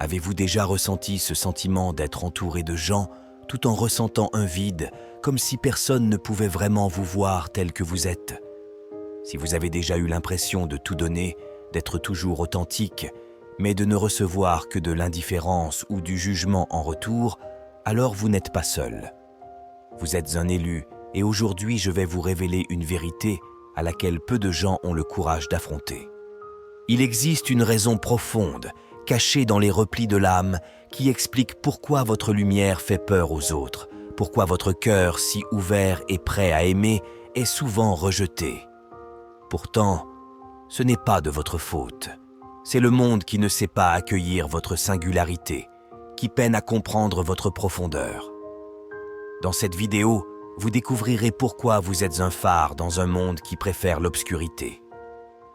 Avez-vous déjà ressenti ce sentiment d'être entouré de gens tout en ressentant un vide, comme si personne ne pouvait vraiment vous voir tel que vous êtes? Si vous avez déjà eu l'impression de tout donner, d'être toujours authentique, mais de ne recevoir que de l'indifférence ou du jugement en retour, alors vous n'êtes pas seul. Vous êtes un élu et aujourd'hui je vais vous révéler une vérité à laquelle peu de gens ont le courage d'affronter. Il existe une raison profonde, cachée dans les replis de l'âme, qui explique pourquoi votre lumière fait peur aux autres, pourquoi votre cœur, si ouvert et prêt à aimer, est souvent rejeté. Pourtant, ce n'est pas de votre faute. C'est le monde qui ne sait pas accueillir votre singularité, qui peine à comprendre votre profondeur. Dans cette vidéo, vous découvrirez pourquoi vous êtes un phare dans un monde qui préfère l'obscurité.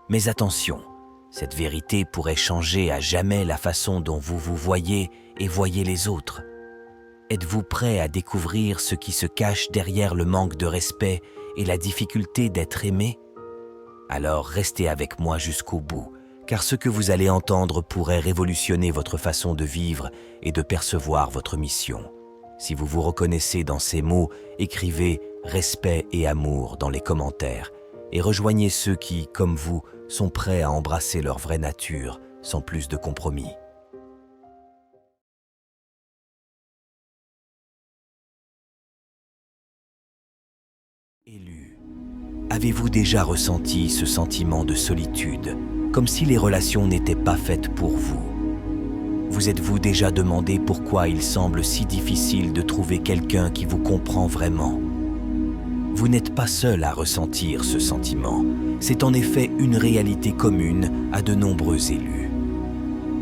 Mais attention, cette vérité pourrait changer à jamais la façon dont vous vous voyez et voyez les autres. Êtes-vous prêt à découvrir ce qui se cache derrière le manque de respect et la difficulté d'être aimé? Alors restez avec moi jusqu'au bout, car ce que vous allez entendre pourrait révolutionner votre façon de vivre et de percevoir votre mission. Si vous vous reconnaissez dans ces mots, écrivez « respect et amour » dans les commentaires et rejoignez ceux qui, comme vous, sont prêts à embrasser leur vraie nature sans plus de compromis. Élu, avez-vous déjà ressenti ce sentiment de solitude, comme si les relations n'étaient pas faites pour vous? Vous êtes-vous déjà demandé pourquoi il semble si difficile de trouver quelqu'un qui vous comprend vraiment? Vous n'êtes pas seul à ressentir ce sentiment. C'est en effet une réalité commune à de nombreux élus.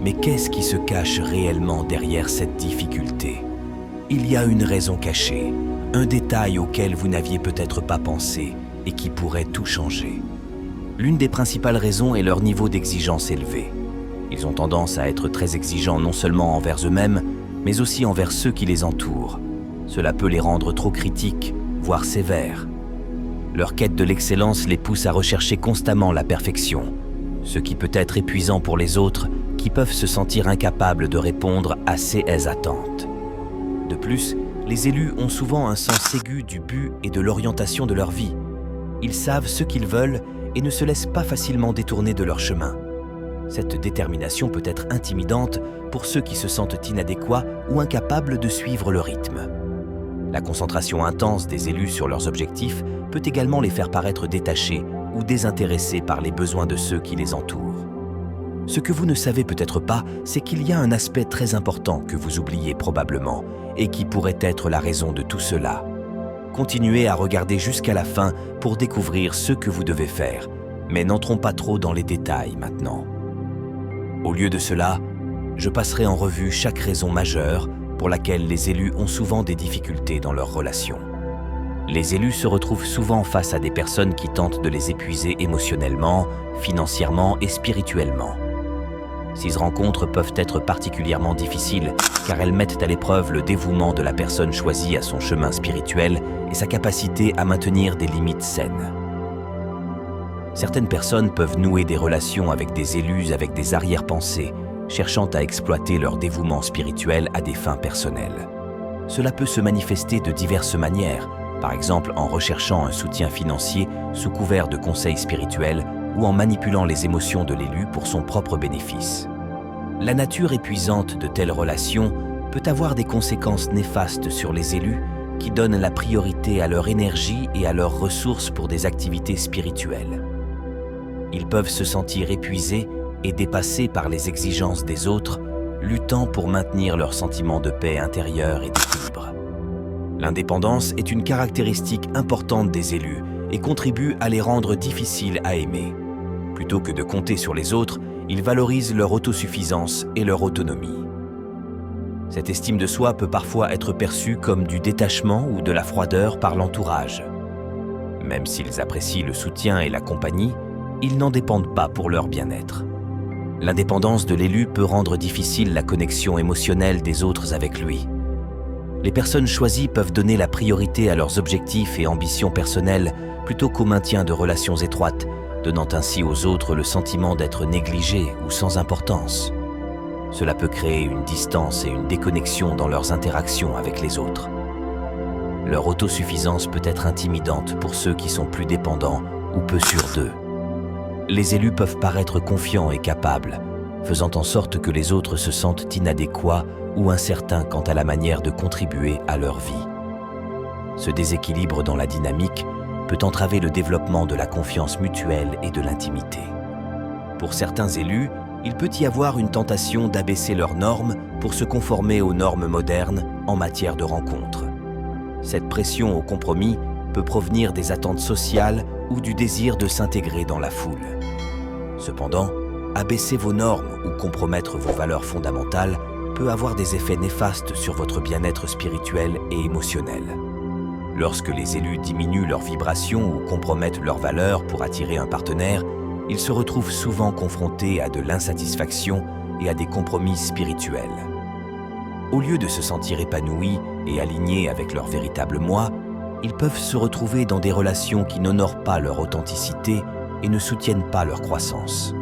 Mais qu'est-ce qui se cache réellement derrière cette difficulté? Il y a une raison cachée, un détail auquel vous n'aviez peut-être pas pensé et qui pourrait tout changer. L'une des principales raisons est leur niveau d'exigence élevé. Ils ont tendance à être très exigeants non seulement envers eux-mêmes, mais aussi envers ceux qui les entourent. Cela peut les rendre trop critiques, voire sévères. Leur quête de l'excellence les pousse à rechercher constamment la perfection, ce qui peut être épuisant pour les autres qui peuvent se sentir incapables de répondre à ces attentes. De plus, les élus ont souvent un sens aigu du but et de l'orientation de leur vie. Ils savent ce qu'ils veulent et ne se laissent pas facilement détourner de leur chemin. Cette détermination peut être intimidante pour ceux qui se sentent inadéquats ou incapables de suivre le rythme. La concentration intense des élus sur leurs objectifs peut également les faire paraître détachés ou désintéressés par les besoins de ceux qui les entourent. Ce que vous ne savez peut-être pas, c'est qu'il y a un aspect très important que vous oubliez probablement et qui pourrait être la raison de tout cela. Continuez à regarder jusqu'à la fin pour découvrir ce que vous devez faire, mais n'entrons pas trop dans les détails maintenant. Au lieu de cela, je passerai en revue chaque raison majeure pour laquelle les élus ont souvent des difficultés dans leurs relations. Les élus se retrouvent souvent face à des personnes qui tentent de les épuiser émotionnellement, financièrement et spirituellement. Ces rencontres peuvent être particulièrement difficiles car elles mettent à l'épreuve le dévouement de la personne choisie à son chemin spirituel et sa capacité à maintenir des limites saines. Certaines personnes peuvent nouer des relations avec des élus avec des arrière-pensées, cherchant à exploiter leur dévouement spirituel à des fins personnelles. Cela peut se manifester de diverses manières, par exemple en recherchant un soutien financier sous couvert de conseils spirituels ou en manipulant les émotions de l'élu pour son propre bénéfice. La nature épuisante de telles relations peut avoir des conséquences néfastes sur les élus qui donnent la priorité à leur énergie et à leurs ressources pour des activités spirituelles. Ils peuvent se sentir épuisés et dépassés par les exigences des autres, luttant pour maintenir leur sentiment de paix intérieure et d'équilibre. L'indépendance est une caractéristique importante des élus et contribue à les rendre difficiles à aimer. Plutôt que de compter sur les autres, ils valorisent leur autosuffisance et leur autonomie. Cette estime de soi peut parfois être perçue comme du détachement ou de la froideur par l'entourage. Même s'ils apprécient le soutien et la compagnie, ils n'en dépendent pas pour leur bien-être. L'indépendance de l'élu peut rendre difficile la connexion émotionnelle des autres avec lui. Les personnes choisies peuvent donner la priorité à leurs objectifs et ambitions personnelles plutôt qu'au maintien de relations étroites, donnant ainsi aux autres le sentiment d'être négligés ou sans importance. Cela peut créer une distance et une déconnexion dans leurs interactions avec les autres. Leur autosuffisance peut être intimidante pour ceux qui sont plus dépendants ou peu sûrs d'eux. Les élus peuvent paraître confiants et capables, faisant en sorte que les autres se sentent inadéquats ou incertains quant à la manière de contribuer à leur vie. Ce déséquilibre dans la dynamique peut entraver le développement de la confiance mutuelle et de l'intimité. Pour certains élus, il peut y avoir une tentation d'abaisser leurs normes pour se conformer aux normes modernes en matière de rencontres. Cette pression au compromis peut provenir des attentes sociales ou du désir de s'intégrer dans la foule. Cependant, abaisser vos normes ou compromettre vos valeurs fondamentales peut avoir des effets néfastes sur votre bien-être spirituel et émotionnel. Lorsque les élus diminuent leurs vibrations ou compromettent leurs valeurs pour attirer un partenaire, ils se retrouvent souvent confrontés à de l'insatisfaction et à des compromis spirituels. Au lieu de se sentir épanouis et alignés avec leur véritable moi, ils peuvent se retrouver dans des relations qui n'honorent pas leur authenticité et ne soutiennent pas leur croissance.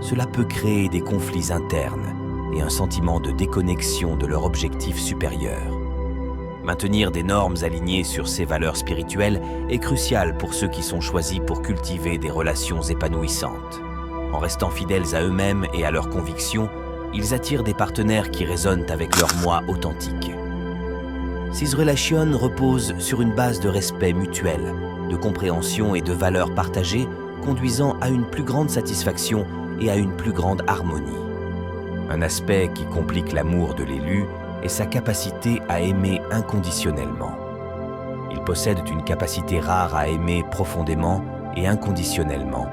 Cela peut créer des conflits internes et un sentiment de déconnexion de leur objectif supérieur. Maintenir des normes alignées sur ces valeurs spirituelles est crucial pour ceux qui sont choisis pour cultiver des relations épanouissantes. En restant fidèles à eux-mêmes et à leurs convictions, ils attirent des partenaires qui résonnent avec leur moi authentique. Ces relations reposent sur une base de respect mutuel, de compréhension et de valeurs partagées, conduisant à une plus grande satisfaction et à une plus grande harmonie. Un aspect qui complique l'amour de l'élu est sa capacité à aimer inconditionnellement. Ils possèdent une capacité rare à aimer profondément et inconditionnellement,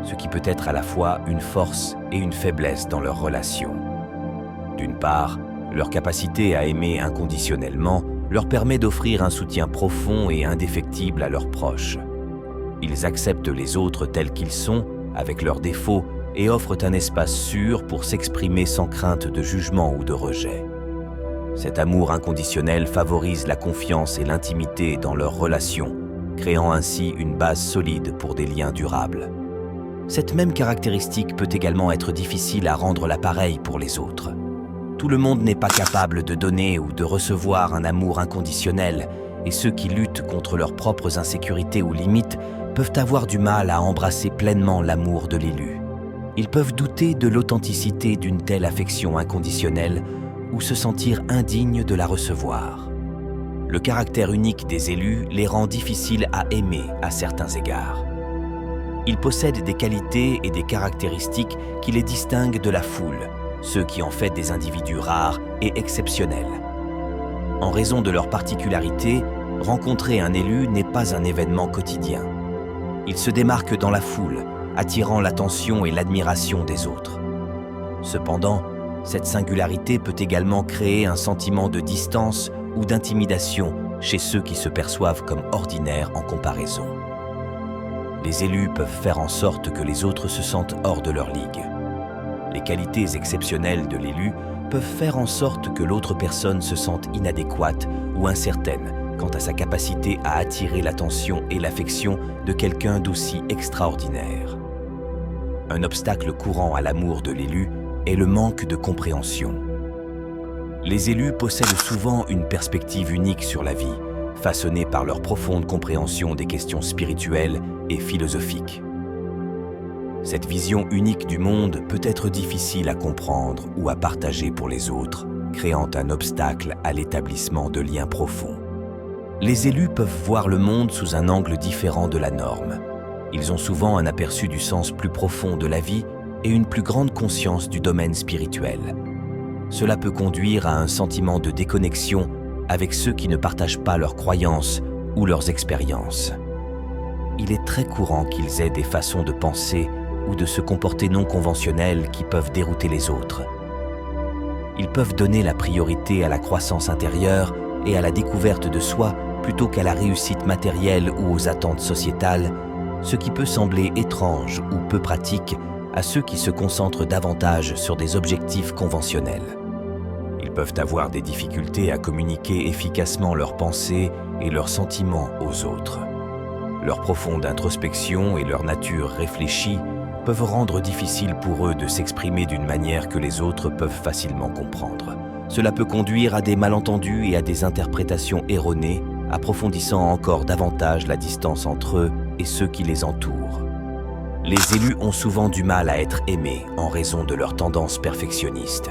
ce qui peut être à la fois une force et une faiblesse dans leur relation. D'une part, leur capacité à aimer inconditionnellement leur permet d'offrir un soutien profond et indéfectible à leurs proches. Ils acceptent les autres tels qu'ils sont, avec leurs défauts, et offrent un espace sûr pour s'exprimer sans crainte de jugement ou de rejet. Cet amour inconditionnel favorise la confiance et l'intimité dans leurs relations, créant ainsi une base solide pour des liens durables. Cette même caractéristique peut également être difficile à rendre l'appareil pour les autres. Tout le monde n'est pas capable de donner ou de recevoir un amour inconditionnel, et ceux qui luttent contre leurs propres insécurités ou limites peuvent avoir du mal à embrasser pleinement l'amour de l'élu. Ils peuvent douter de l'authenticité d'une telle affection inconditionnelle ou se sentir indignes de la recevoir. Le caractère unique des élus les rend difficiles à aimer à certains égards. Ils possèdent des qualités et des caractéristiques qui les distinguent de la foule, ceux qui en font des individus rares et exceptionnels. En raison de leur particularité, rencontrer un élu n'est pas un événement quotidien. Il se démarque dans la foule, attirant l'attention et l'admiration des autres. Cependant, cette singularité peut également créer un sentiment de distance ou d'intimidation chez ceux qui se perçoivent comme ordinaires en comparaison. Les élus peuvent faire en sorte que les autres se sentent hors de leur ligue. Les qualités exceptionnelles de l'élu peuvent faire en sorte que l'autre personne se sente inadéquate ou incertaine quant à sa capacité à attirer l'attention et l'affection de quelqu'un d'aussi extraordinaire. Un obstacle courant à l'amour de l'élu est le manque de compréhension. Les élus possèdent souvent une perspective unique sur la vie, façonnée par leur profonde compréhension des questions spirituelles et philosophiques. Cette vision unique du monde peut être difficile à comprendre ou à partager pour les autres, créant un obstacle à l'établissement de liens profonds. Les élus peuvent voir le monde sous un angle différent de la norme. Ils ont souvent un aperçu du sens plus profond de la vie et une plus grande conscience du domaine spirituel. Cela peut conduire à un sentiment de déconnexion avec ceux qui ne partagent pas leurs croyances ou leurs expériences. Il est très courant qu'ils aient des façons de penser ou de se comporter non conventionnelles qui peuvent dérouter les autres. Ils peuvent donner la priorité à la croissance intérieure et à la découverte de soi plutôt qu'à la réussite matérielle ou aux attentes sociétales, ce qui peut sembler étrange ou peu pratique à ceux qui se concentrent davantage sur des objectifs conventionnels. Ils peuvent avoir des difficultés à communiquer efficacement leurs pensées et leurs sentiments aux autres. Leur profonde introspection et leur nature réfléchie peuvent rendre difficile pour eux de s'exprimer d'une manière que les autres peuvent facilement comprendre. Cela peut conduire à des malentendus et à des interprétations erronées, approfondissant encore davantage la distance entre eux et ceux qui les entourent. Les élus ont souvent du mal à être aimés en raison de leur tendance perfectionniste.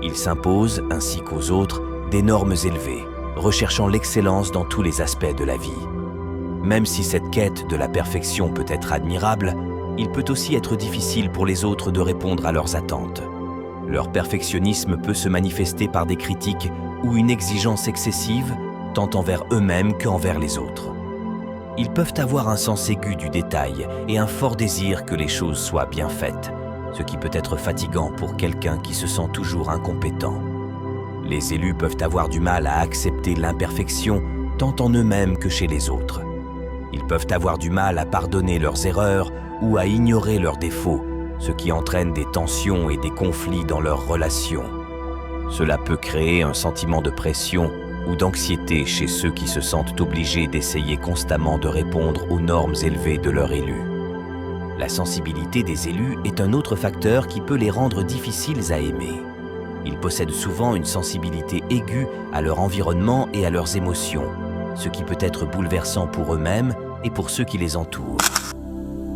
Ils s'imposent, ainsi qu'aux autres, des normes élevées, recherchant l'excellence dans tous les aspects de la vie. Même si cette quête de la perfection peut être admirable, il peut aussi être difficile pour les autres de répondre à leurs attentes. Leur perfectionnisme peut se manifester par des critiques ou une exigence excessive, tant envers eux-mêmes qu'envers les autres. Ils peuvent avoir un sens aigu du détail et un fort désir que les choses soient bien faites, ce qui peut être fatigant pour quelqu'un qui se sent toujours incompétent. Les élus peuvent avoir du mal à accepter l'imperfection, tant en eux-mêmes que chez les autres. Ils peuvent avoir du mal à pardonner leurs erreurs ou à ignorer leurs défauts, ce qui entraîne des tensions et des conflits dans leurs relations. Cela peut créer un sentiment de pression ou d'anxiété chez ceux qui se sentent obligés d'essayer constamment de répondre aux normes élevées de leurs élus. La sensibilité des élus est un autre facteur qui peut les rendre difficiles à aimer. Ils possèdent souvent une sensibilité aiguë à leur environnement et à leurs émotions, ce qui peut être bouleversant pour eux-mêmes et pour ceux qui les entourent.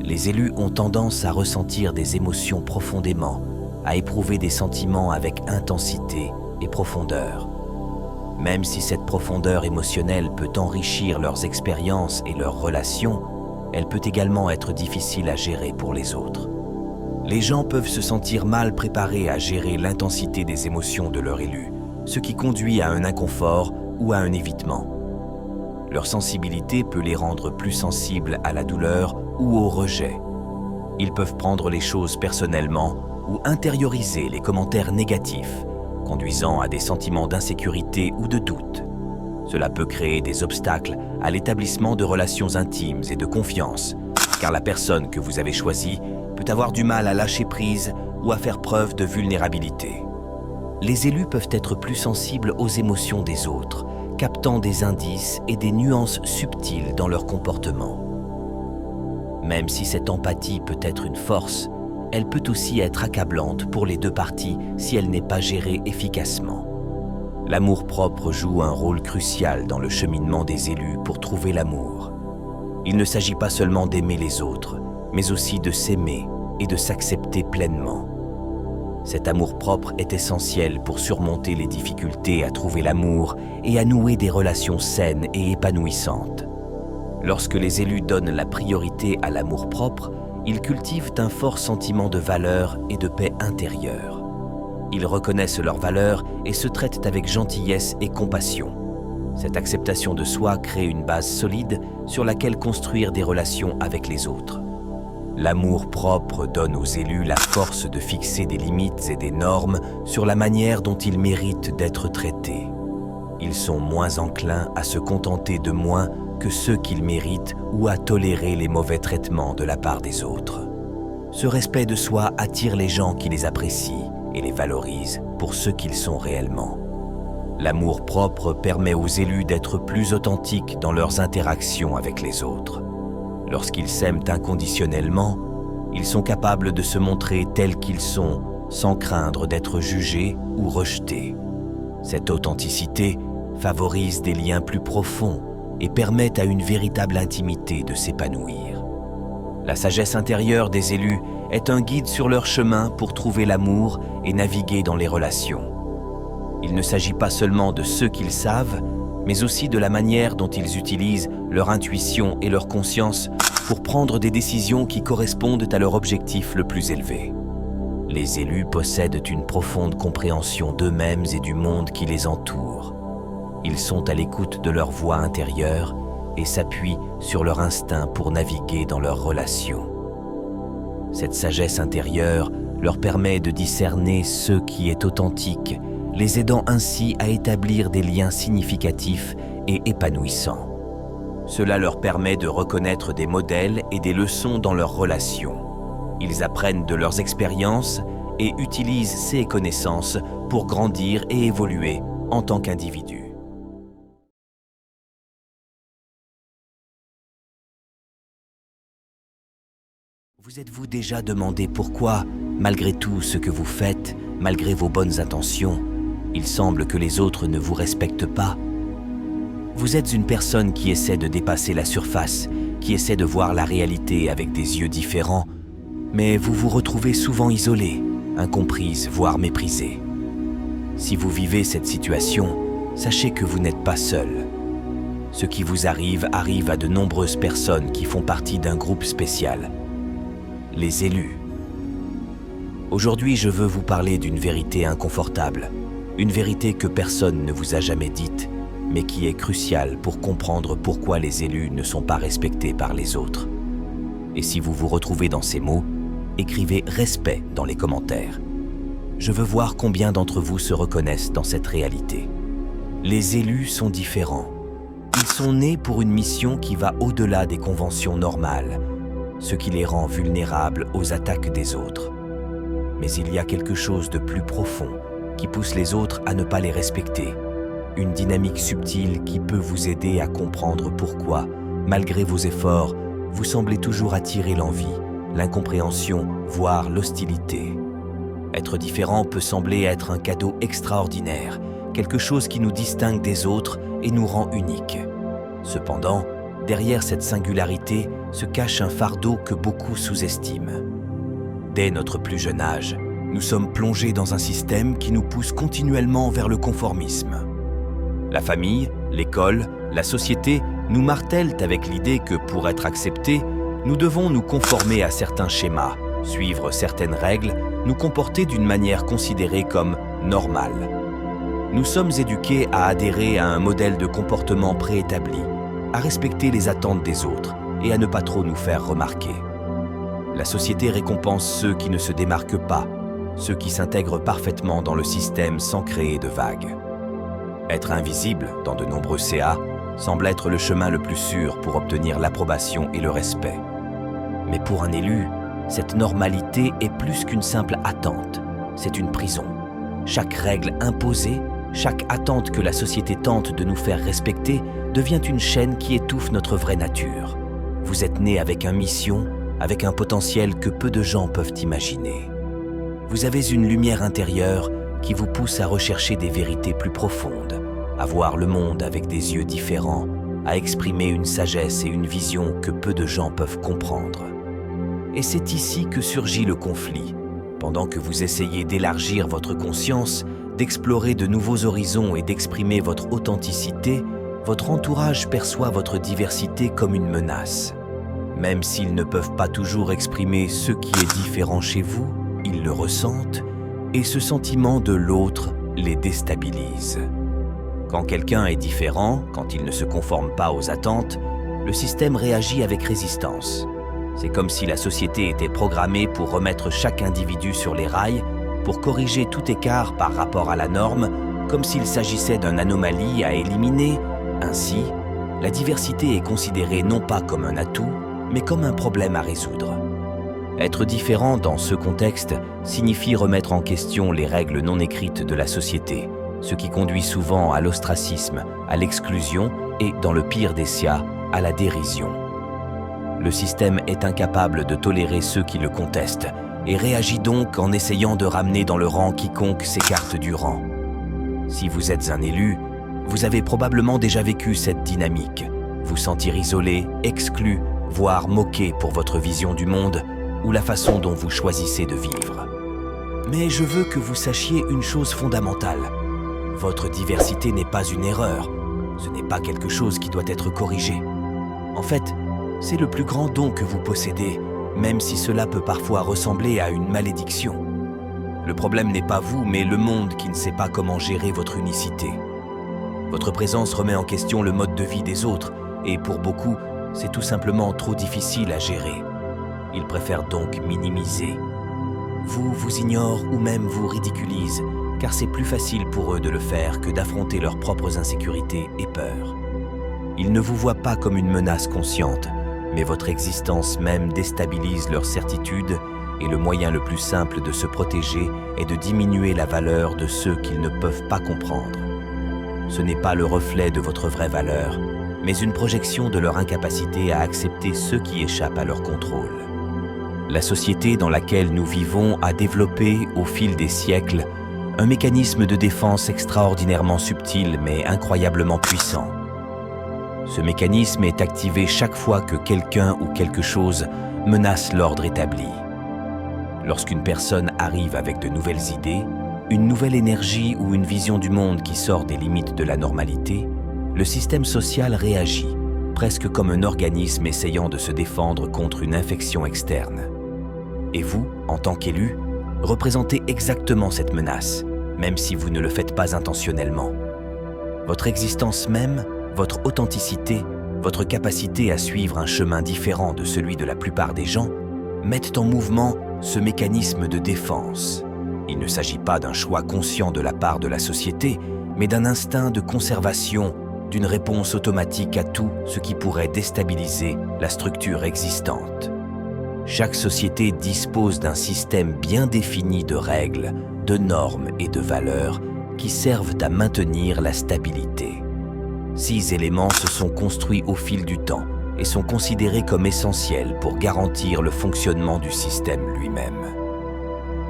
Les élus ont tendance à ressentir des émotions profondément, à éprouver des sentiments avec intensité et profondeur. Même si cette profondeur émotionnelle peut enrichir leurs expériences et leurs relations, elle peut également être difficile à gérer pour les autres. Les gens peuvent se sentir mal préparés à gérer l'intensité des émotions de leur élu, ce qui conduit à un inconfort ou à un évitement. Leur sensibilité peut les rendre plus sensibles à la douleur ou au rejet. Ils peuvent prendre les choses personnellement ou intérioriser les commentaires négatifs, conduisant à des sentiments d'insécurité ou de doute. Cela peut créer des obstacles à l'établissement de relations intimes et de confiance, car la personne que vous avez choisie peut avoir du mal à lâcher prise ou à faire preuve de vulnérabilité. Les élus peuvent être plus sensibles aux émotions des autres, captant des indices et des nuances subtiles dans leur comportement. Même si cette empathie peut être une force, elle peut aussi être accablante pour les deux parties si elle n'est pas gérée efficacement. L'amour-propre joue un rôle crucial dans le cheminement des élus pour trouver l'amour. Il ne s'agit pas seulement d'aimer les autres, mais aussi de s'aimer et de s'accepter pleinement. Cet amour-propre est essentiel pour surmonter les difficultés à trouver l'amour et à nouer des relations saines et épanouissantes. Lorsque les élus donnent la priorité à l'amour-propre, ils cultivent un fort sentiment de valeur et de paix intérieure. Ils reconnaissent leurs valeurs et se traitent avec gentillesse et compassion. Cette acceptation de soi crée une base solide sur laquelle construire des relations avec les autres. L'amour-propre donne aux élus la force de fixer des limites et des normes sur la manière dont ils méritent d'être traités. Ils sont moins enclins à se contenter de moins que ceux qu'ils méritent ou à tolérer les mauvais traitements de la part des autres. Ce respect de soi attire les gens qui les apprécient et les valorisent pour ce qu'ils sont réellement. L'amour-propre permet aux élus d'être plus authentiques dans leurs interactions avec les autres. Lorsqu'ils s'aiment inconditionnellement, ils sont capables de se montrer tels qu'ils sont, sans craindre d'être jugés ou rejetés. Cette authenticité favorise des liens plus profonds et permet à une véritable intimité de s'épanouir. La sagesse intérieure des élus est un guide sur leur chemin pour trouver l'amour et naviguer dans les relations. Il ne s'agit pas seulement de ce qu'ils savent, mais aussi de la manière dont ils utilisent leur intuition et leur conscience pour prendre des décisions qui correspondent à leur objectif le plus élevé. Les élus possèdent une profonde compréhension d'eux-mêmes et du monde qui les entoure. Ils sont à l'écoute de leur voix intérieure et s'appuient sur leur instinct pour naviguer dans leurs relations. Cette sagesse intérieure leur permet de discerner ce qui est authentique, les aidant ainsi à établir des liens significatifs et épanouissants. Cela leur permet de reconnaître des modèles et des leçons dans leurs relations. Ils apprennent de leurs expériences et utilisent ces connaissances pour grandir et évoluer en tant qu'individus. Vous êtes-vous déjà demandé pourquoi, malgré tout ce que vous faites, malgré vos bonnes intentions, il semble que les autres ne vous respectent pas? Vous êtes une personne qui essaie de dépasser la surface, qui essaie de voir la réalité avec des yeux différents, mais vous vous retrouvez souvent isolée, incomprise, voire méprisée. Si vous vivez cette situation, sachez que vous n'êtes pas seul. Ce qui vous arrive arrive à de nombreuses personnes qui font partie d'un groupe spécial, les élus. Aujourd'hui, je veux vous parler d'une vérité inconfortable, une vérité que personne ne vous a jamais dite, mais qui est cruciale pour comprendre pourquoi les élus ne sont pas respectés par les autres. Et si vous vous retrouvez dans ces mots, écrivez « respect » dans les commentaires. Je veux voir combien d'entre vous se reconnaissent dans cette réalité. Les élus sont différents. Ils sont nés pour une mission qui va au-delà des conventions normales, ce qui les rend vulnérables aux attaques des autres. Mais il y a quelque chose de plus profond qui pousse les autres à ne pas les respecter. Une dynamique subtile qui peut vous aider à comprendre pourquoi, malgré vos efforts, vous semblez toujours attirer l'envie, l'incompréhension, voire l'hostilité. Être différent peut sembler être un cadeau extraordinaire, quelque chose qui nous distingue des autres et nous rend uniques. Cependant, derrière cette singularité se cache un fardeau que beaucoup sous-estiment. Dès notre plus jeune âge, nous sommes plongés dans un système qui nous pousse continuellement vers le conformisme. La famille, l'école, la société nous martèlent avec l'idée que pour être acceptés, nous devons nous conformer à certains schémas, suivre certaines règles, nous comporter d'une manière considérée comme normale. Nous sommes éduqués à adhérer à un modèle de comportement préétabli, à respecter les attentes des autres et à ne pas trop nous faire remarquer. La société récompense ceux qui ne se démarquent pas, ceux qui s'intègrent parfaitement dans le système sans créer de vagues. Être invisible dans de nombreux CA semble être le chemin le plus sûr pour obtenir l'approbation et le respect. Mais pour un élu, cette normalité est plus qu'une simple attente, c'est une prison. Chaque règle imposée, chaque attente que la société tente de nous faire respecter devient une chaîne qui étouffe notre vraie nature. Vous êtes né avec une mission, avec un potentiel que peu de gens peuvent imaginer. Vous avez une lumière intérieure qui vous pousse à rechercher des vérités plus profondes, à voir le monde avec des yeux différents, à exprimer une sagesse et une vision que peu de gens peuvent comprendre. Et c'est ici que surgit le conflit. Pendant que vous essayez d'élargir votre conscience, d'explorer de nouveaux horizons et d'exprimer votre authenticité, votre entourage perçoit votre diversité comme une menace. Même s'ils ne peuvent pas toujours exprimer ce qui est différent chez vous, ils le ressentent, et ce sentiment de l'autre les déstabilise. Quand quelqu'un est différent, quand il ne se conforme pas aux attentes, le système réagit avec résistance. C'est comme si la société était programmée pour remettre chaque individu sur les rails, pour corriger tout écart par rapport à la norme, comme s'il s'agissait d'une anomalie à éliminer. Ainsi, la diversité est considérée non pas comme un atout, mais comme un problème à résoudre. Être différent dans ce contexte signifie remettre en question les règles non écrites de la société, ce qui conduit souvent à l'ostracisme, à l'exclusion et, dans le pire des cas, à la dérision. Le système est incapable de tolérer ceux qui le contestent et réagit donc en essayant de ramener dans le rang quiconque s'écarte du rang. Si vous êtes un élu, vous avez probablement déjà vécu cette dynamique, vous sentir isolé, exclu, voire moqué pour votre vision du monde ou la façon dont vous choisissez de vivre. Mais je veux que vous sachiez une chose fondamentale. Votre diversité n'est pas une erreur, ce n'est pas quelque chose qui doit être corrigé. En fait, c'est le plus grand don que vous possédez, même si cela peut parfois ressembler à une malédiction. Le problème n'est pas vous, mais le monde qui ne sait pas comment gérer votre unicité. Votre présence remet en question le mode de vie des autres, et pour beaucoup, c'est tout simplement trop difficile à gérer. Ils préfèrent donc minimiser. Vous ignorent ou même vous ridiculisent, car c'est plus facile pour eux de le faire que d'affronter leurs propres insécurités et peurs. Ils ne vous voient pas comme une menace consciente, mais votre existence même déstabilise leur certitude et le moyen le plus simple de se protéger est de diminuer la valeur de ceux qu'ils ne peuvent pas comprendre. Ce n'est pas le reflet de votre vraie valeur, mais une projection de leur incapacité à accepter ceux qui échappent à leur contrôle. La société dans laquelle nous vivons a développé, au fil des siècles, un mécanisme de défense extraordinairement subtil mais incroyablement puissant. Ce mécanisme est activé chaque fois que quelqu'un ou quelque chose menace l'ordre établi. Lorsqu'une personne arrive avec de nouvelles idées, une nouvelle énergie ou une vision du monde qui sort des limites de la normalité, le système social réagit, presque comme un organisme essayant de se défendre contre une infection externe. Et vous, en tant qu'élu, représentez exactement cette menace, même si vous ne le faites pas intentionnellement. Votre existence même, votre authenticité, votre capacité à suivre un chemin différent de celui de la plupart des gens, mettent en mouvement ce mécanisme de défense. Il ne s'agit pas d'un choix conscient de la part de la société, mais d'un instinct de conservation, d'une réponse automatique à tout ce qui pourrait déstabiliser la structure existante. Chaque société dispose d'un système bien défini de règles, de normes et de valeurs qui servent à maintenir la stabilité. 6 éléments se sont construits au fil du temps et sont considérés comme essentiels pour garantir le fonctionnement du système lui-même.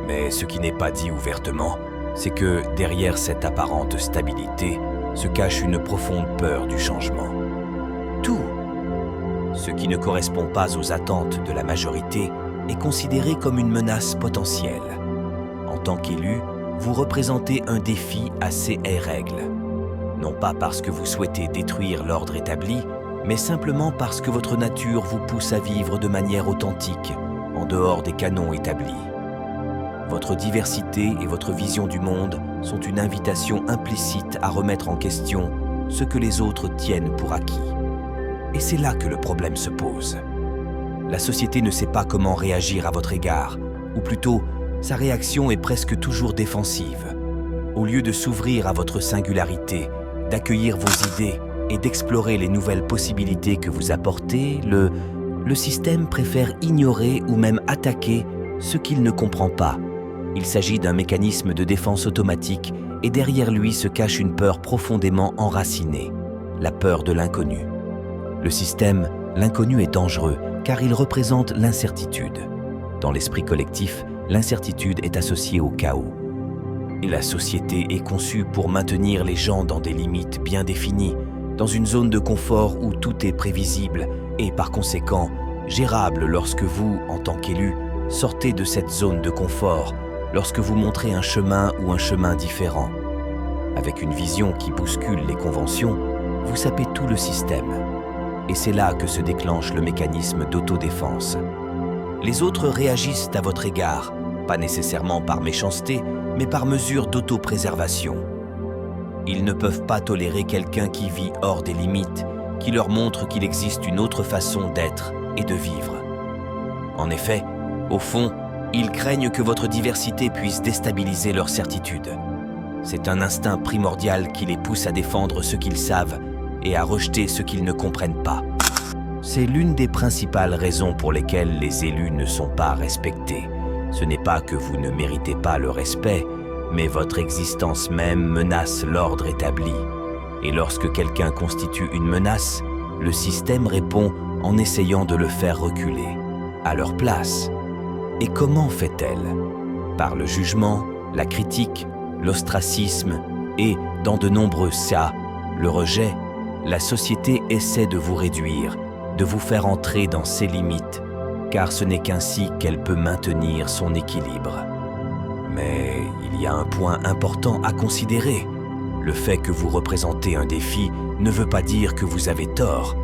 Mais ce qui n'est pas dit ouvertement, c'est que derrière cette apparente stabilité se cache une profonde peur du changement. Tout ce qui ne correspond pas aux attentes de la majorité est considéré comme une menace potentielle. En tant qu'élu, vous représentez un défi à ces règles. Non pas parce que vous souhaitez détruire l'ordre établi, mais simplement parce que votre nature vous pousse à vivre de manière authentique, en dehors des canons établis. Votre diversité et votre vision du monde sont une invitation implicite à remettre en question ce que les autres tiennent pour acquis. Et c'est là que le problème se pose. La société ne sait pas comment réagir à votre égard, ou plutôt, sa réaction est presque toujours défensive. Au lieu de s'ouvrir à votre singularité, d'accueillir vos idées et d'explorer les nouvelles possibilités que vous apportez, le système préfère ignorer ou même attaquer ce qu'il ne comprend pas. Il s'agit d'un mécanisme de défense automatique et derrière lui se cache une peur profondément enracinée, la peur de l'inconnu. Le système, l'inconnu est dangereux car il représente l'incertitude. Dans l'esprit collectif, l'incertitude est associée au chaos. Et la société est conçue pour maintenir les gens dans des limites bien définies, dans une zone de confort où tout est prévisible et par conséquent gérable lorsque vous, en tant qu'élu, sortez de cette zone de confort, lorsque vous montrez un chemin ou un chemin différent. Avec une vision qui bouscule les conventions, vous sapez tout le système. Et c'est là que se déclenche le mécanisme d'autodéfense. Les autres réagissent à votre égard, pas nécessairement par méchanceté, mais par mesure d'autopréservation. Ils ne peuvent pas tolérer quelqu'un qui vit hors des limites, qui leur montre qu'il existe une autre façon d'être et de vivre. En effet, au fond, ils craignent que votre diversité puisse déstabiliser leur certitude. C'est un instinct primordial qui les pousse à défendre ce qu'ils savent et à rejeter ce qu'ils ne comprennent pas. C'est l'une des principales raisons pour lesquelles les élus ne sont pas respectés. Ce n'est pas que vous ne méritez pas le respect, mais votre existence même menace l'ordre établi. Et lorsque quelqu'un constitue une menace, le système répond en essayant de le faire reculer, à leur place. Et comment fait-elle? Par le jugement, la critique, l'ostracisme et, dans de nombreux cas, le rejet. La société essaie de vous réduire, de vous faire entrer dans ses limites, car ce n'est qu'ainsi qu'elle peut maintenir son équilibre. Mais il y a un point important à considérer. Le fait que vous représentez un défi ne veut pas dire que vous avez tort.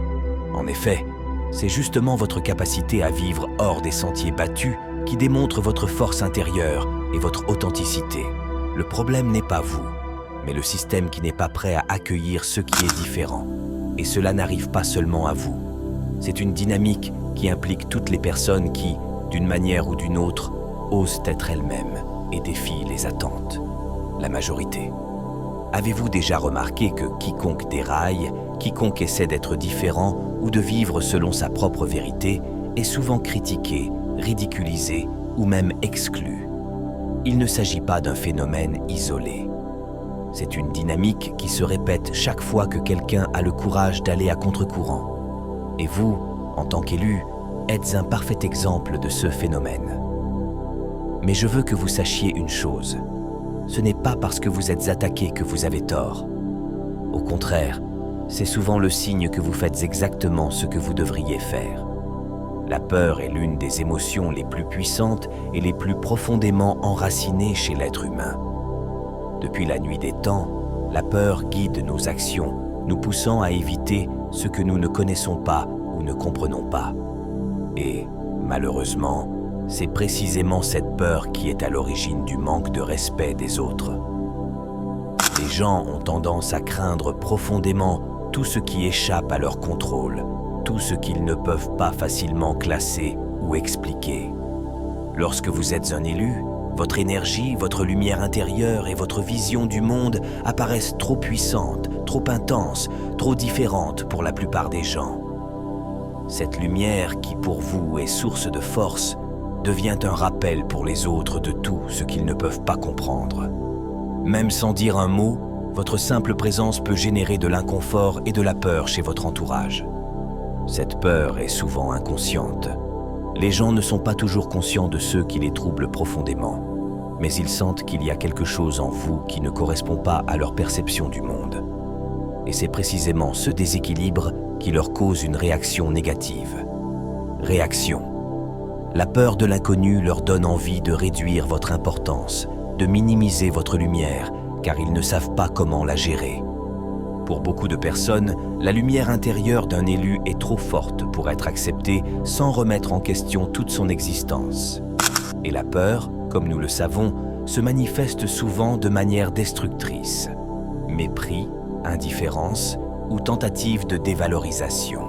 En effet, c'est justement votre capacité à vivre hors des sentiers battus qui démontre votre force intérieure et votre authenticité. Le problème n'est pas vous, mais le système qui n'est pas prêt à accueillir ce qui est différent. Et cela n'arrive pas seulement à vous. C'est une dynamique qui implique toutes les personnes qui, d'une manière ou d'une autre, osent être elles-mêmes et défient les attentes. La majorité. Avez-vous déjà remarqué que quiconque déraille, quiconque essaie d'être différent ou de vivre selon sa propre vérité, est souvent critiqué, ridiculisé ou même exclu? Il ne s'agit pas d'un phénomène isolé. C'est une dynamique qui se répète chaque fois que quelqu'un a le courage d'aller à contre-courant. Et vous, en tant qu'élu, êtes un parfait exemple de ce phénomène. Mais je veux que vous sachiez une chose. Ce n'est pas parce que vous êtes attaqué que vous avez tort. Au contraire, c'est souvent le signe que vous faites exactement ce que vous devriez faire. La peur est l'une des émotions les plus puissantes et les plus profondément enracinées chez l'être humain. Depuis la nuit des temps, la peur guide nos actions, nous poussant à éviter ce que nous ne connaissons pas ou ne comprenons pas. Et, malheureusement, c'est précisément cette peur qui est à l'origine du manque de respect des autres. Les gens ont tendance à craindre profondément tout ce qui échappe à leur contrôle, tout ce qu'ils ne peuvent pas facilement classer ou expliquer. Lorsque vous êtes un élu, votre énergie, votre lumière intérieure et votre vision du monde apparaissent trop puissantes, trop intenses, trop différentes pour la plupart des gens. Cette lumière qui pour vous est source de force devient un rappel pour les autres de tout ce qu'ils ne peuvent pas comprendre. Même sans dire un mot, votre simple présence peut générer de l'inconfort et de la peur chez votre entourage. Cette peur est souvent inconsciente. Les gens ne sont pas toujours conscients de ceux qui les troublent profondément, mais ils sentent qu'il y a quelque chose en vous qui ne correspond pas à leur perception du monde. Et c'est précisément ce déséquilibre qui leur cause une réaction négative. Réaction. La peur de l'inconnu leur donne envie de réduire votre importance, de minimiser votre lumière, car ils ne savent pas comment la gérer. Pour beaucoup de personnes, la lumière intérieure d'un élu est trop forte pour être acceptée sans remettre en question toute son existence. Et la peur, comme nous le savons, se manifeste souvent de manière destructrice. Mépris, indifférence ou tentative de dévalorisation.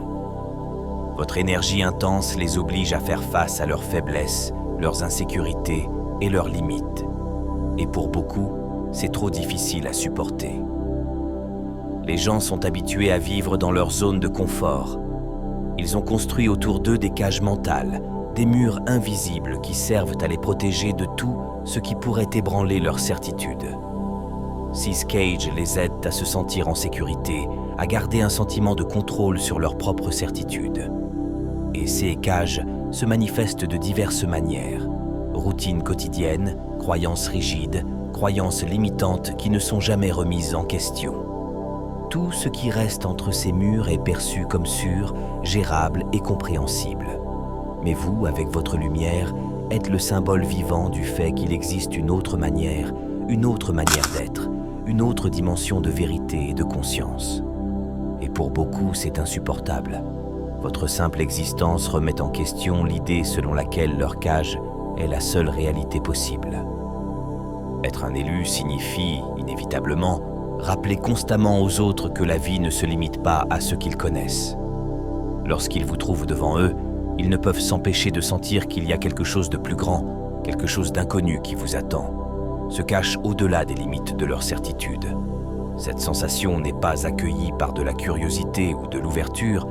Votre énergie intense les oblige à faire face à leurs faiblesses, leurs insécurités et leurs limites. Et pour beaucoup, c'est trop difficile à supporter. Les gens sont habitués à vivre dans leur zone de confort. Ils ont construit autour d'eux des cages mentales, des murs invisibles qui servent à les protéger de tout ce qui pourrait ébranler leur certitude. Ces cages les aident à se sentir en sécurité, à garder un sentiment de contrôle sur leur propre certitude. Et ces cages se manifestent de diverses manières. Routines quotidiennes, croyances rigides, croyances limitantes qui ne sont jamais remises en question. Tout ce qui reste entre ces murs est perçu comme sûr, gérable et compréhensible. Mais vous, avec votre lumière, êtes le symbole vivant du fait qu'il existe une autre manière d'être, une autre dimension de vérité et de conscience. Et pour beaucoup, c'est insupportable. Votre simple existence remet en question l'idée selon laquelle leur cage est la seule réalité possible. Être un élu signifie, inévitablement, rappeler constamment aux autres que la vie ne se limite pas à ce qu'ils connaissent. Lorsqu'ils vous trouvent devant eux, ils ne peuvent s'empêcher de sentir qu'il y a quelque chose de plus grand, quelque chose d'inconnu qui vous attend, se cache au-delà des limites de leur certitude. Cette sensation n'est pas accueillie par de la curiosité ou de l'ouverture,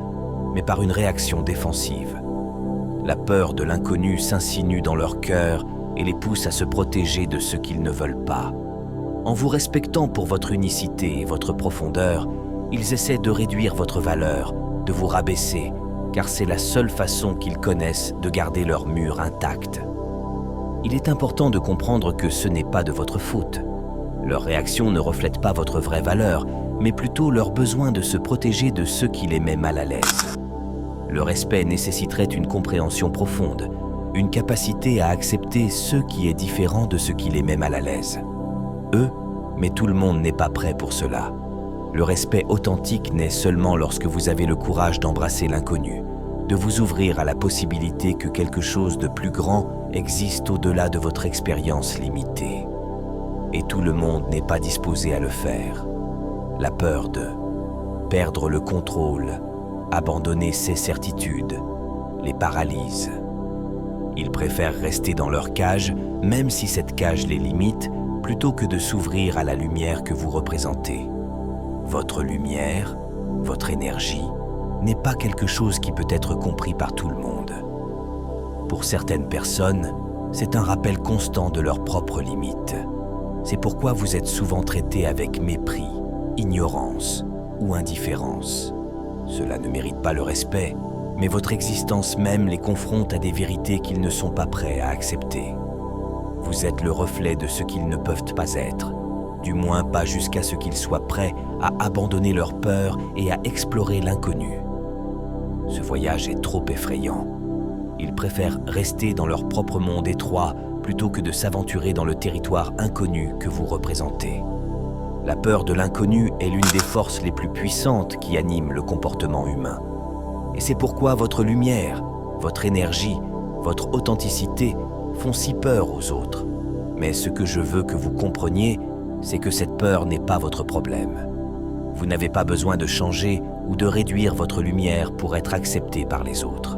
mais par une réaction défensive. La peur de l'inconnu s'insinue dans leur cœur et les pousse à se protéger de ce qu'ils ne veulent pas. En vous respectant pour votre unicité et votre profondeur, ils essaient de réduire votre valeur, de vous rabaisser, car c'est la seule façon qu'ils connaissent de garder leur mur intact. Il est important de comprendre que ce n'est pas de votre faute. Leur réaction ne reflète pas votre vraie valeur, mais plutôt leur besoin de se protéger de ceux qui les mettent mal à l'aise. Le respect nécessiterait une compréhension profonde, une capacité à accepter ce qui est différent de ce qui les met mal à l'aise. Eux, mais tout le monde n'est pas prêt pour cela. Le respect authentique naît seulement lorsque vous avez le courage d'embrasser l'inconnu, de vous ouvrir à la possibilité que quelque chose de plus grand existe au-delà de votre expérience limitée. Et tout le monde n'est pas disposé à le faire. La peur de perdre le contrôle, abandonner ses certitudes, les paralyse. Ils préfèrent rester dans leur cage, même si cette cage les limite, plutôt que de s'ouvrir à la lumière que vous représentez. Votre lumière, votre énergie, n'est pas quelque chose qui peut être compris par tout le monde. Pour certaines personnes, c'est un rappel constant de leurs propres limites. C'est pourquoi vous êtes souvent traité avec mépris, ignorance ou indifférence. Cela ne mérite pas le respect, mais votre existence même les confronte à des vérités qu'ils ne sont pas prêts à accepter. Vous êtes le reflet de ce qu'ils ne peuvent pas être, du moins pas jusqu'à ce qu'ils soient prêts à abandonner leur peur et à explorer l'inconnu. Ce voyage est trop effrayant. Ils préfèrent rester dans leur propre monde étroit plutôt que de s'aventurer dans le territoire inconnu que vous représentez. La peur de l'inconnu est l'une des forces les plus puissantes qui animent le comportement humain. Et c'est pourquoi votre lumière, votre énergie, votre authenticité font si peur aux autres. Mais ce que je veux que vous compreniez, c'est que cette peur n'est pas votre problème. Vous n'avez pas besoin de changer ou de réduire votre lumière pour être accepté par les autres.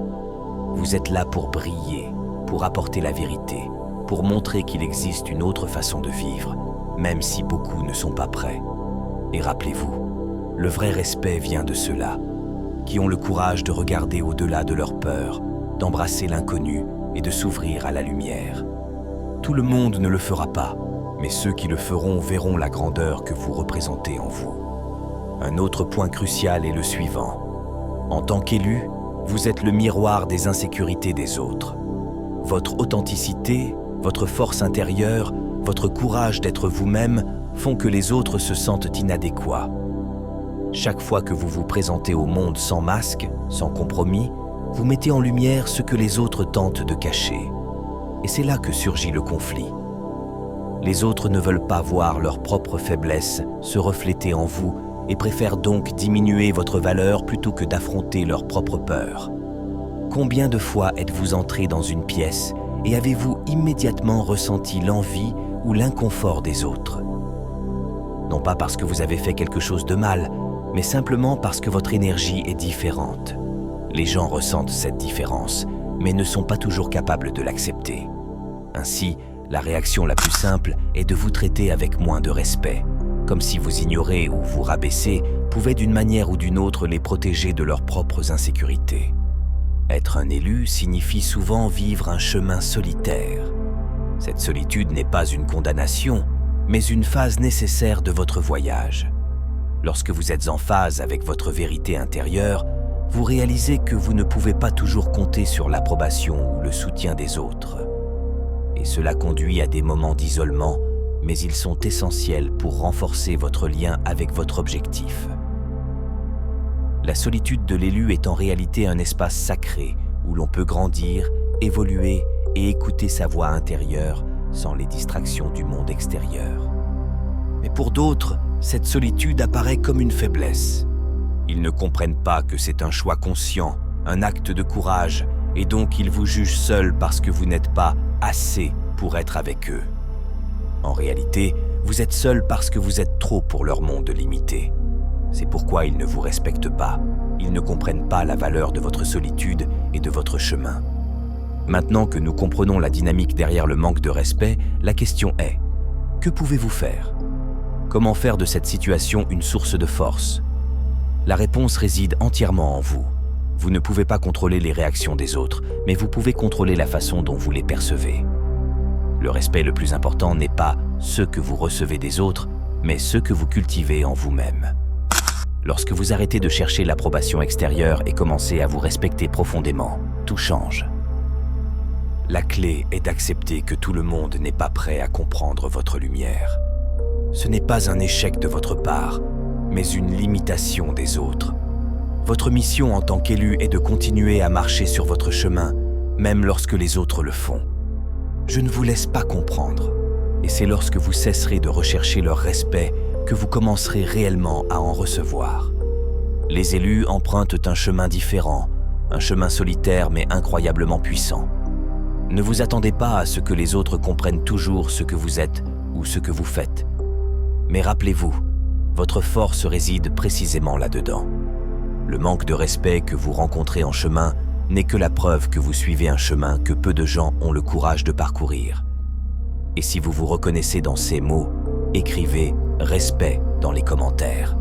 Vous êtes là pour briller, pour apporter la vérité, pour montrer qu'il existe une autre façon de vivre, même si beaucoup ne sont pas prêts. Et rappelez-vous, le vrai respect vient de ceux-là, qui ont le courage de regarder au-delà de leur peur, d'embrasser l'inconnu et de s'ouvrir à la lumière. Tout le monde ne le fera pas, mais ceux qui le feront verront la grandeur que vous représentez en vous. Un autre point crucial est le suivant. En tant qu'élu, vous êtes le miroir des insécurités des autres. Votre authenticité, votre force intérieure, votre courage d'être vous-même font que les autres se sentent inadéquats. Chaque fois que vous vous présentez au monde sans masque, sans compromis, vous mettez en lumière ce que les autres tentent de cacher. Et c'est là que surgit le conflit. Les autres ne veulent pas voir leur propre faiblesse se refléter en vous et préfèrent donc diminuer votre valeur plutôt que d'affronter leur propre peur. Combien de fois êtes-vous entré dans une pièce et avez-vous immédiatement ressenti l'envie ou l'inconfort des autres? Non pas parce que vous avez fait quelque chose de mal, mais simplement parce que votre énergie est différente. Les gens ressentent cette différence, mais ne sont pas toujours capables de l'accepter. Ainsi, la réaction la plus simple est de vous traiter avec moins de respect, comme si vous ignorez ou vous rabaissez pouvait d'une manière ou d'une autre les protéger de leurs propres insécurités. Être un élu signifie souvent vivre un chemin solitaire. Cette solitude n'est pas une condamnation, mais une phase nécessaire de votre voyage. Lorsque vous êtes en phase avec votre vérité intérieure, vous réalisez que vous ne pouvez pas toujours compter sur l'approbation ou le soutien des autres. Et cela conduit à des moments d'isolement, mais ils sont essentiels pour renforcer votre lien avec votre objectif. La solitude de l'élu est en réalité un espace sacré où l'on peut grandir, évoluer et écouter sa voix intérieure sans les distractions du monde extérieur. Mais pour d'autres, cette solitude apparaît comme une faiblesse. Ils ne comprennent pas que c'est un choix conscient, un acte de courage, et donc ils vous jugent seul parce que vous n'êtes pas assez pour être avec eux. En réalité, vous êtes seul parce que vous êtes trop pour leur monde limité. C'est pourquoi ils ne vous respectent pas. Ils ne comprennent pas la valeur de votre solitude et de votre chemin. Maintenant que nous comprenons la dynamique derrière le manque de respect, la question est: que pouvez-vous faire? Comment faire de cette situation une source de force? La réponse réside entièrement en vous. Vous ne pouvez pas contrôler les réactions des autres, mais vous pouvez contrôler la façon dont vous les percevez. Le respect le plus important n'est pas ce que vous recevez des autres, mais ce que vous cultivez en vous-même. Lorsque vous arrêtez de chercher l'approbation extérieure et commencez à vous respecter profondément, tout change. La clé est d'accepter que tout le monde n'est pas prêt à comprendre votre lumière. Ce n'est pas un échec de votre part, mais une limitation des autres. Votre mission en tant qu'élu est de continuer à marcher sur votre chemin, même lorsque les autres le font. Je ne vous laisse pas comprendre, et c'est lorsque vous cesserez de rechercher leur respect que vous commencerez réellement à en recevoir. Les élus empruntent un chemin différent, un chemin solitaire mais incroyablement puissant. Ne vous attendez pas à ce que les autres comprennent toujours ce que vous êtes ou ce que vous faites. Mais rappelez-vous, votre force réside précisément là-dedans. Le manque de respect que vous rencontrez en chemin n'est que la preuve que vous suivez un chemin que peu de gens ont le courage de parcourir. Et si vous vous reconnaissez dans ces mots, écrivez « respect » dans les commentaires.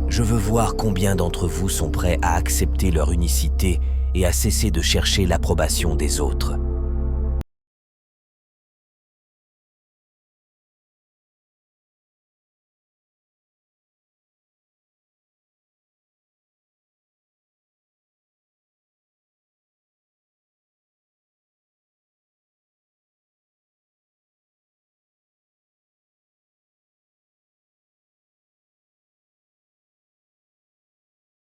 Je veux voir combien d'entre vous sont prêts à accepter leur unicité et à cesser de chercher l'approbation des autres.